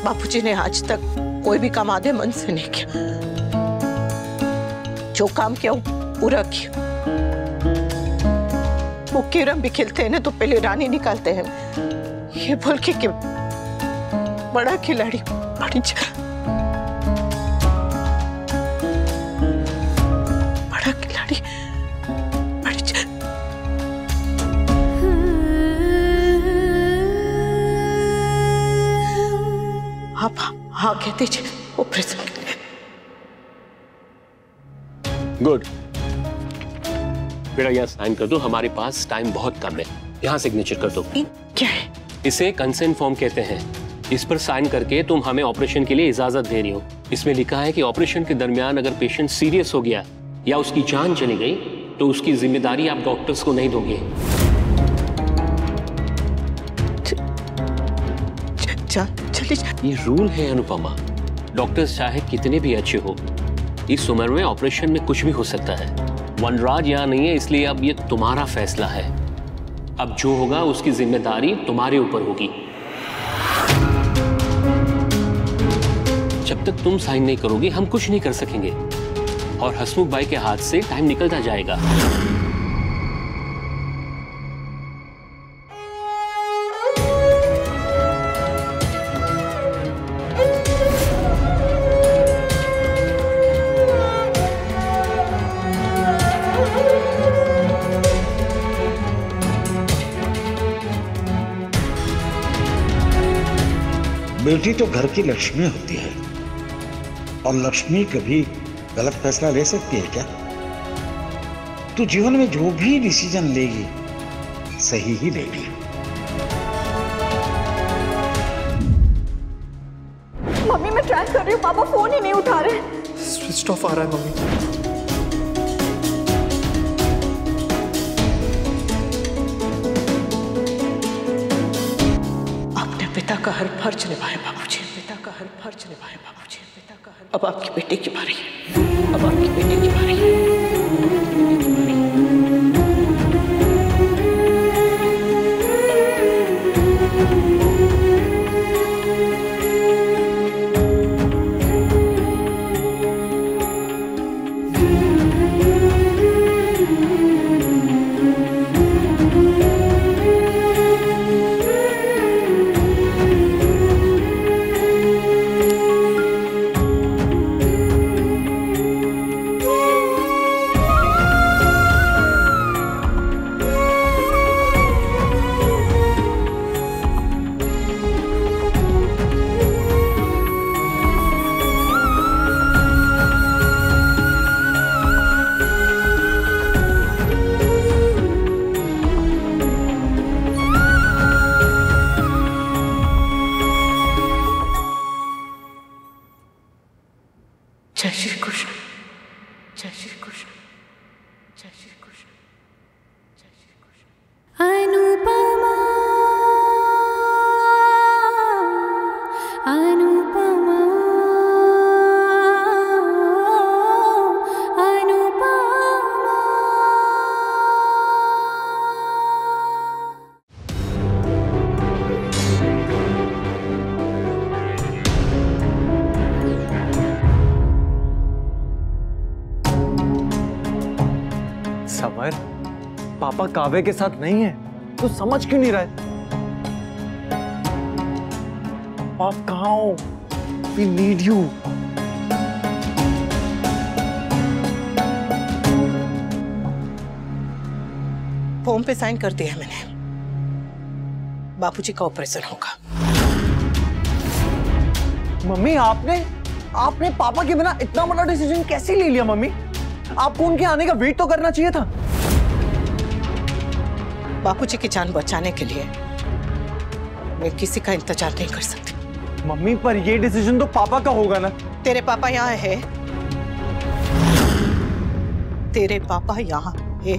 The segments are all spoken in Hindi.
बापूजी ने आज तक कोई भी काम आधे मन से नहीं किया। जो काम किया वो पूरा किया। वो कैरम भी खेलते हैं ना तो पहले रानी निकालते हैं, ये बोल के कि बड़ा खिलाड़ी बड़ा खिलाड़ी आप हाँ कह दीजिए ऑपरेशन के लिए। गुड बेटा, यहाँ साइन कर दो, हमारे पास टाइम बहुत कम है। यहाँ सिग्नेचर कर दो। क्या है? इसे कंसेंट फॉर्म कहते हैं। इस पर साइन करके तुम हमें ऑपरेशन के लिए इजाजत दे रही हो। इसमें लिखा है कि ऑपरेशन के दरमियान अगर पेशेंट सीरियस हो गया या उसकी जान चली गई तो उसकी जिम्मेदारी आप डॉक्टर्स को नहीं दोगे। ये रूल है अनुपमा। डॉक्टर्स चाहे कितने भी अच्छे हो, इस उम्र में ऑपरेशन में कुछ भी हो सकता है। वनराज यहाँ नहीं है, इसलिए अब ये तुम्हारा फैसला है। अब जो होगा उसकी जिम्मेदारी तुम्हारे ऊपर होगी। जब तक तुम साइन नहीं करोगे हम कुछ नहीं कर सकेंगे और हसमुख भाई के हाथ से टाइम निकलता जाएगा। बेटी तो घर की लक्ष्मी होती है और लक्ष्मी कभी गलत फैसला ले सकती है क्या? तू जीवन में जो भी डिसीजन लेगी सही ही लेगी। मम्मी मैं ट्राई कर रही हूँ, पापा फोन ही नहीं उठा रहे। स्विच ऑफ आ रहा है मम्मी। पिता का हर फर्ज निभाए बाबूजी, पिता का हर फर्ज निभाए बाबूजी, पिता का हर। अब आपकी बेटे की बारी है, अब आपकी बेटे की बारी है। जय श्री कृष्ण, जय श्री कृष्ण, जय श्री कृष्ण, जय श्री कृष्ण। अनुपमा अनुपमा अनुपमा। समर, पापा काव्य के साथ नहीं है तो समझ क्यों नहीं रहा है? आप कहाँ हो? We need you. फॉर्म पे साइन कर दिया मैंने। बापूजी का ऑपरेशन होगा। मम्मी आपने पापा के बिना इतना बड़ा डिसीजन कैसे ले लिया? मम्मी आपको उनके आने का वेट तो करना चाहिए था। बापूजी की जान बचाने के लिए मैं किसी का इंतजार नहीं कर सकती। मम्मी पर ये डिसीजन तो पापा का होगा ना? तेरे पापा यहाँ है, तेरे पापा यहाँ है,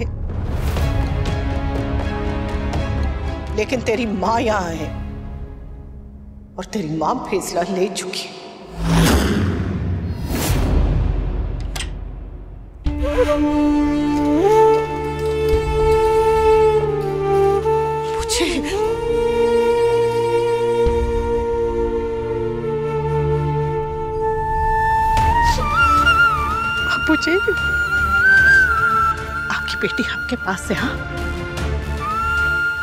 लेकिन तेरी माँ यहाँ है और तेरी माँ फैसला ले चुकी है। बापूजी, आपकी बेटी आपके पास है। हाँ,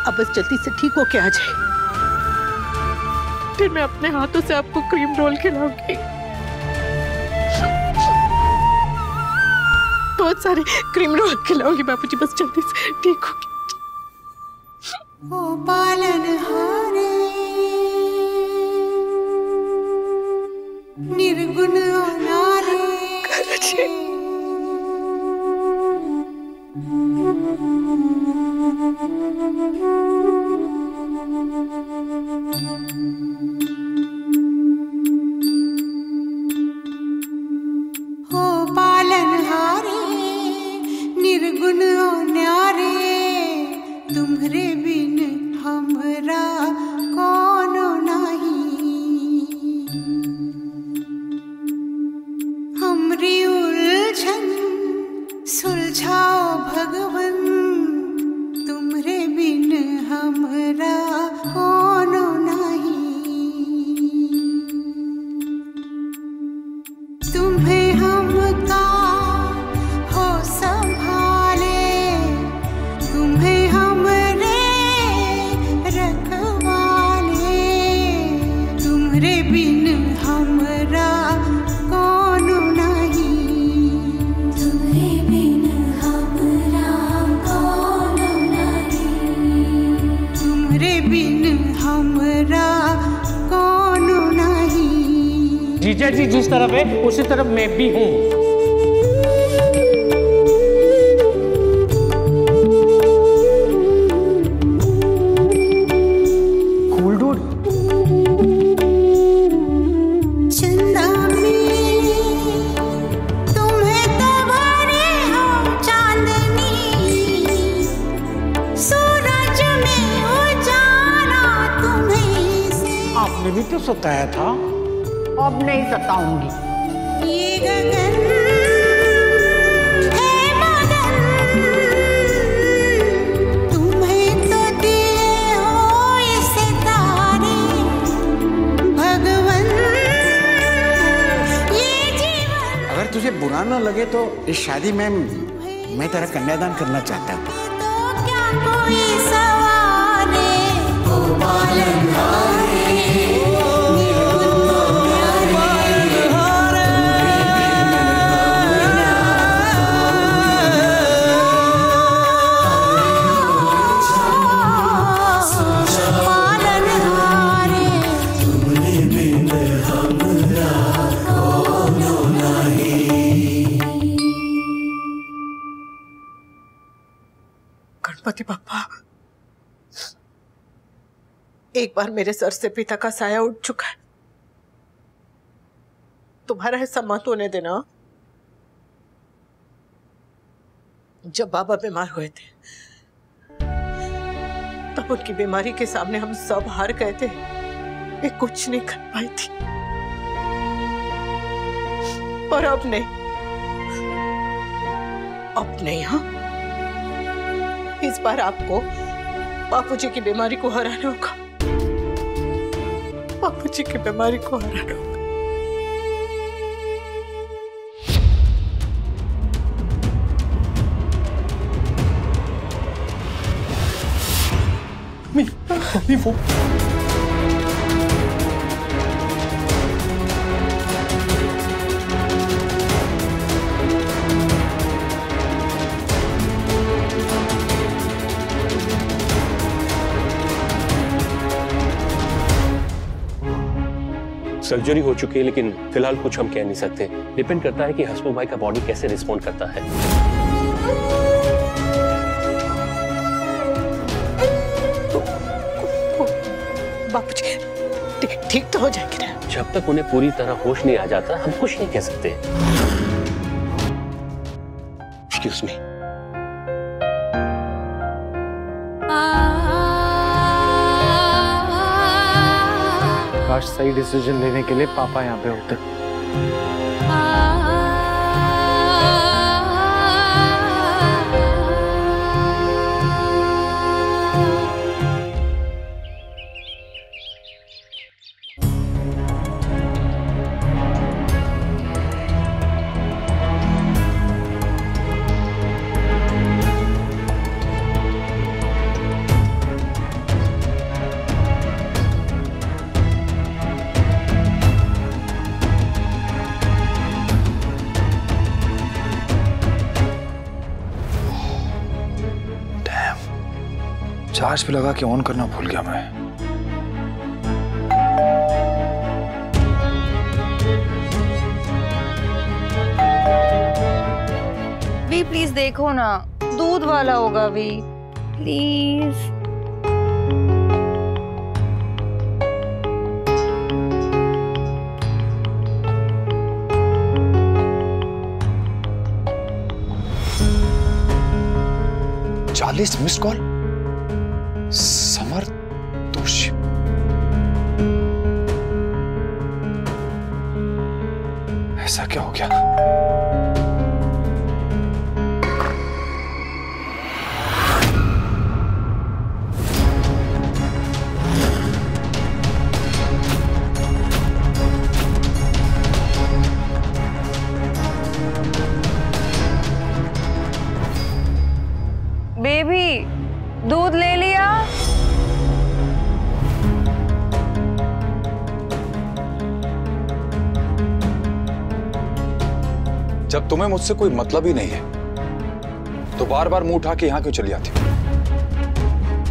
अब बस जल्दी से ठीक होके आ जाए, फिर मैं अपने हाथों से आपको क्रीम रोल खिलाऊंगी। बहुत सारे क्रीम रोल खिलाऊंगी बापूजी, बस जल्दी से ठीक होके। ओ पालनहारे निर्गुण अनारे ओ पालनहारे निर्गुण अनारे तुम्हरे बिन हमरा कोनो नहीं। हमरी उलझन सुलझाओ भगवन तुम्हरे बिन हमरा कोनो नहीं। तुम्हें हमका हो संभाले तुम्हें हमरे रखवाले तुम्हरे बिन हमरा कोनो नहीं। तुम्हरे बिन हमरा कोनो नहीं। तुम्हरे बिन हमरा कोनो नहीं। जीजा जी जिस तरफ है उसी तरफ मैं भी हूँ। चंदा में तुम्हें तो भरे हम चांदनी सूरज में उजाला तुम्हें से। आपने भी तो सताया था, अब नहीं सताऊंगी। ये गगन है मगन तुम्हें तो दिए हो ये सितारे भगवन ये जीवन। अगर तुझे बुरा ना लगे तो इस शादी में मैं तेरा कन्यादान करना चाहता हूँ। तो क्या कोई सवाल है ओ पालनहारे गणपति बापा, एक बार मेरे सर से पिता का साया उठ चुका है, तुम्हारा ऐसा मत होने देना। जब बाबा बीमार हुए थे तब उनकी बीमारी के सामने हम सब हार गए थे, वे कुछ नहीं कर पाई थी। पर अब नहीं, अब नहीं। हाँ, इस बार आपको बापूजी की बीमारी को हराना होगा, बापूजी की बीमारी को हराना होगा। वो सर्जरी हो चुकी है, लेकिन फिलहाल कुछ हम कह नहीं सकते। डिपेंड करता है कि हसमुख भाई का बॉडी कैसे रिस्पॉन्ड करता है। बापूजी ठीक तो हो जाएगी ना? जब तक उन्हें पूरी तरह होश नहीं आ जाता हम कुछ नहीं कह सकते। Excuse me. काश सही डिसीजन लेने के लिए पापा यहाँ पे होते। फ्लैश भी लगा के ऑन करना भूल गया मैं। वी प्लीज देखो ना, दूध वाला होगा वी, प्लीज। मिस कॉल समर दोषी। ऐसा क्या हो गया? बेबी दूध ले लिया? जब तुम्हें मुझसे कोई मतलब ही नहीं है तो बार बार मुंह उठा के यहां क्यों चली आती?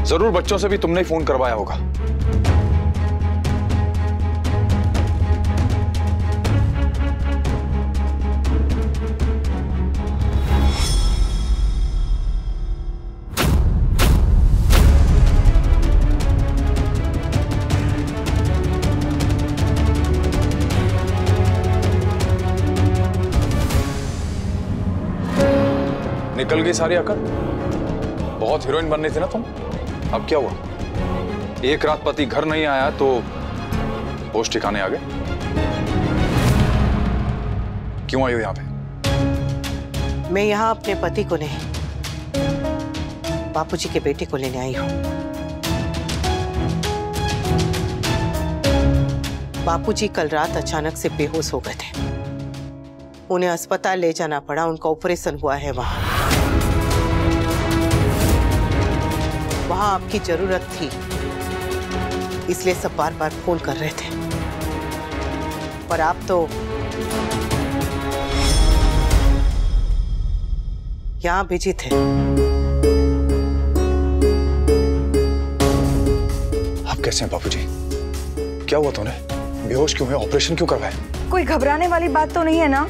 जरूर बच्चों से भी तुमने ही फोन करवाया होगा। निकल गई सारी अकल। बहुत हीरोइन बननी थी ना तुम। अब क्या हुआ? एक रात पति घर नहीं आया तो होश ठिकाने आ गए। क्यों आई हो यहां पे? मैं यहाँ अपने पति को नहीं, बापूजी के बेटे को लेने आई हूँ। बापूजी कल रात अचानक से बेहोश हो गए थे। उन्हें अस्पताल ले जाना पड़ा, उनका ऑपरेशन हुआ है वहां। वहां आपकी जरूरत थी, इसलिए सब बार बार फोन कर रहे थे, पर आप तो यहां बिजी थे। आप कैसे हैं बापूजी? क्या हुआ तुम्हें? बेहोश क्यों हुए? ऑपरेशन क्यों करवाए? कोई घबराने वाली बात तो नहीं है ना?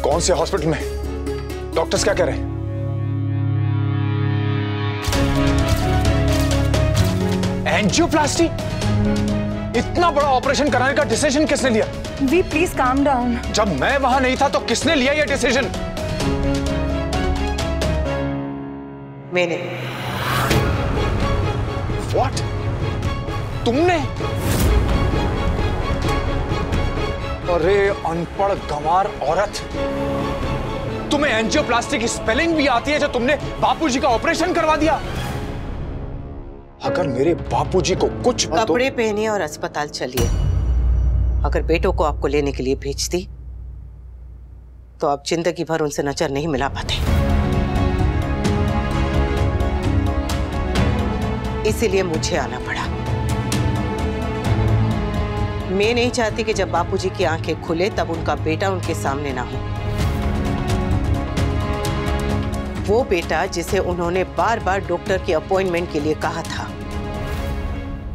कौन से हॉस्पिटल में? डॉक्टर्स क्या कह रहे हैं? एंजियोप्लास्टी? इतना बड़ा ऑपरेशन कराने का डिसीजन किसने लिया? वी प्लीज काम डाउन। जब मैं वहां नहीं था तो किसने लिया ये डिसीजन? मैंने। व्हाट? तुमने? अरे अनपढ़ गंवार औरत, तुम्हें एंजियोप्लास्टी की स्पेलिंग भी आती है जो तुमने बापूजी का ऑपरेशन करवा दिया? अगर मेरे बापूजी को कुछ कपड़े पहनिए और अस्पताल चलिए। अगर बेटों को आपको लेने के लिए भेजती तो आप जिंदगी भर उनसे नजर नहीं मिला पाते। इसीलिए मुझे आना पड़ा। मैं नहीं चाहती कि जब बापूजी की आंखें खुले तब उनका बेटा उनके सामने ना हो। वो बेटा जिसे उन्होंने बार बार डॉक्टर की अपॉइंटमेंट के लिए कहा था,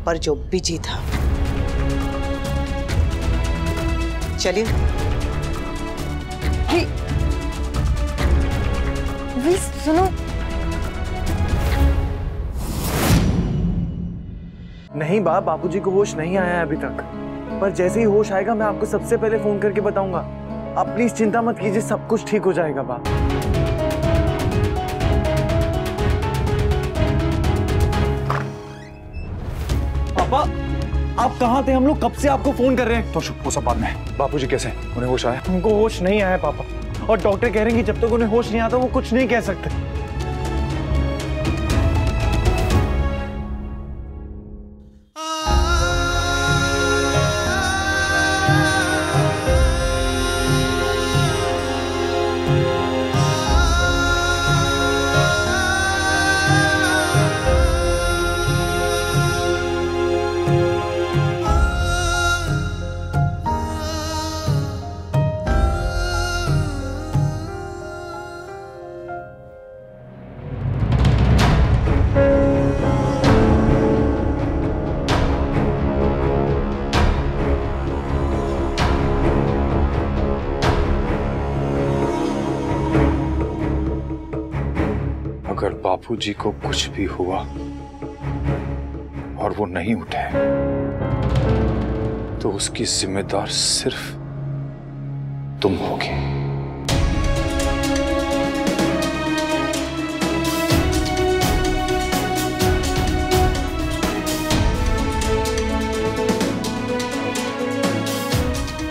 पर जो बिजी था। चलिए। सुनो। नहीं बापूजी को होश नहीं आया है अभी तक, पर जैसे ही होश आएगा मैं आपको सबसे पहले फोन करके बताऊंगा। आप प्लीज चिंता मत कीजिए, सब कुछ ठीक हो जाएगा बा। पापा आप कहाँ थे? हम लोग कब से आपको फोन कर रहे हैं। तो वो सब बाद में। बापूजी कैसे? उन्हें होश आया? उनको होश नहीं आया पापा, और डॉक्टर कह रहे हैं कि जब तक उन्हें होश नहीं आता वो कुछ नहीं कह सकते। बापूजी को कुछ भी हुआ और वो नहीं उठे तो उसकी जिम्मेदार सिर्फ तुम होगी।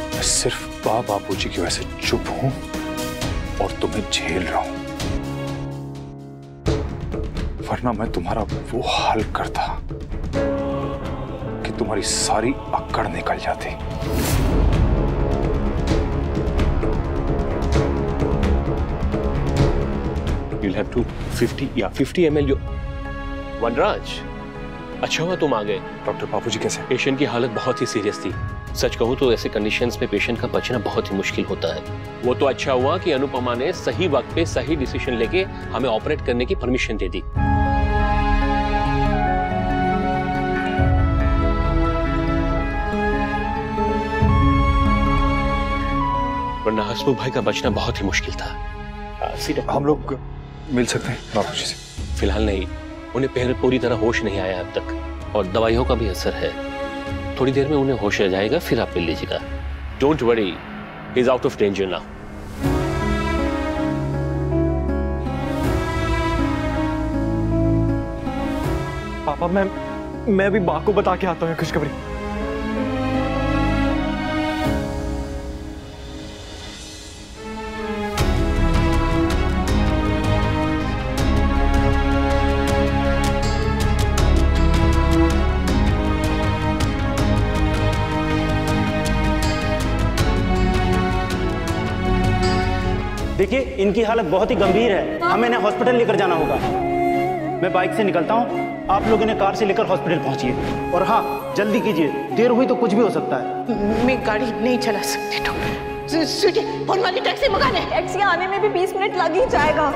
मैं सिर्फ बापूजी की वजह से चुप हूं और तुम्हें झेल रहा हूं, वरना मैं तुम्हारा वो हाल करता कि तुम्हारी सारी अक्कड़ निकल जाती। You'll have to 50 ml वनराज, अच्छा हुआ तुम आ गए। डॉक्टर बापूजी कैसे? पेशेंट की हालत बहुत ही सीरियस थी। सच कहूं तो ऐसे कंडीशंस में पेशेंट का बचना बहुत ही मुश्किल होता है। वो तो अच्छा हुआ कि अनुपमा ने सही वक्त पे सही डिसीजन लेके हमें ऑपरेट करने की परमिशन दे दी। वरना हसमुख भाई का बचना बहुत ही मुश्किल था। हम लोग मिल सकते हैं बापूजी से? फिलहाल नहीं, उन्हें पहले पूरी तरह होश नहीं आया अब तक और दवाइयों का भी असर है। थोड़ी देर में उन्हें होश आ जाएगा, फिर आप मिल लीजिएगा। Don't worry, he is out of danger now. पापा मैं भी बा को बता के आता हूँ खुशखबरी। देखिए, इनकी हालत बहुत ही गंभीर है, हमें इन्हें हॉस्पिटल लेकर जाना होगा। मैं बाइक से निकलता हूँ, आप लोग इन्हें कार से लेकर हॉस्पिटल पहुंचिए। और हाँ, जल्दी कीजिए, देर हुई तो कुछ भी हो सकता है। मैं गाड़ी नहीं चला सकती डॉक्टर। स्वीटी, फोन वाली टैक्सी मंगा ले। टैक्सी आने में भी 20 मिनट लग ही जाएगा।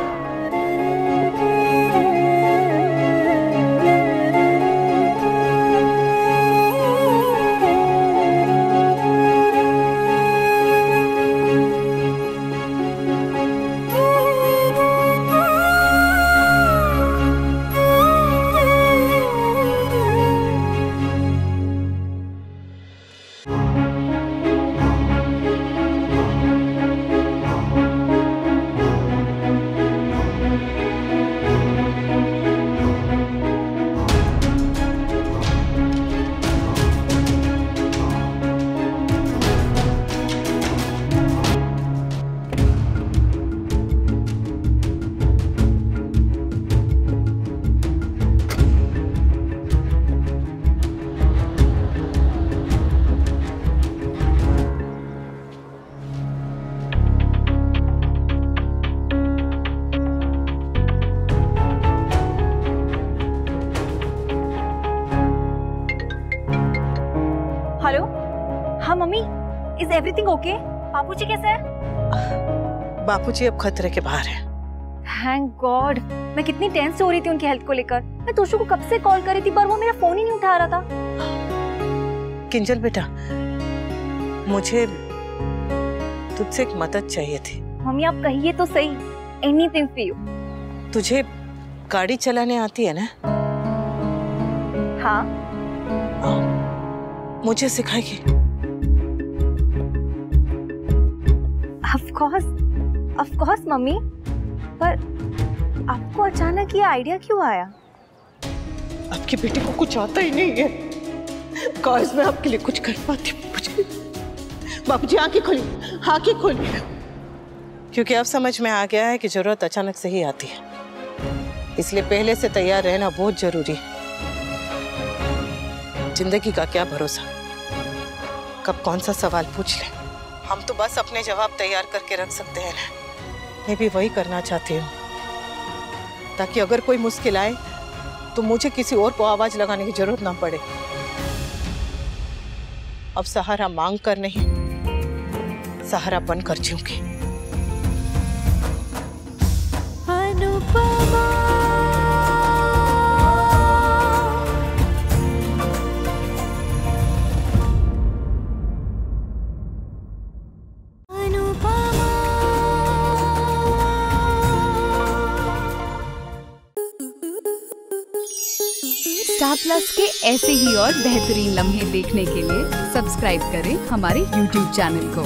हेलो, हाँ मम्मी, इज एवरीथिंग ओके? बापूजी कैसे हैं? बापूजी अब खतरे के बाहर है। Thank God. मैं कितनी टेंस हो रही थी उनकी हेल्थ को लेकर। मैं तोशु को कब से कॉल कर रही थी पर वो मेरा फोन ही नहीं उठा रहा था। किंजल बेटा, मुझे तुझसे एक मदद चाहिए थी। मम्मी आप कहिए तो सही। Anything for you. तुझे गाड़ी चलाने आती है ना? हाँ। मुझे सिखाएगी? ऑफ कोर्स मम्मी, पर आपको अचानक ये आइडिया क्यों आया? आपकी बेटी को कुछ आता ही नहीं है। काश मैं आपके लिए कुछ कर पाती। मुझे बापूजी आंखें खोली, आंखें खोली। क्योंकि अब समझ में आ गया है कि जरूरत अचानक से ही आती है, इसलिए पहले से तैयार रहना बहुत जरूरी है। जिंदगी का क्या भरोसा, कब कौन सा सवाल पूछ ले। हम तो बस अपने जवाब तैयार करके रख सकते हैं ना। मैं भी वही करना चाहती हूँ, ताकि अगर कोई मुश्किल आए तो मुझे किसी और को आवाज लगाने की जरूरत ना पड़े। अब सहारा मांग कर नहीं, सहारा बनकर जीऊंगी। अनुपमा स्टार प्लस के ऐसे ही और बेहतरीन लम्हे देखने के लिए सब्सक्राइब करें हमारे YouTube चैनल को।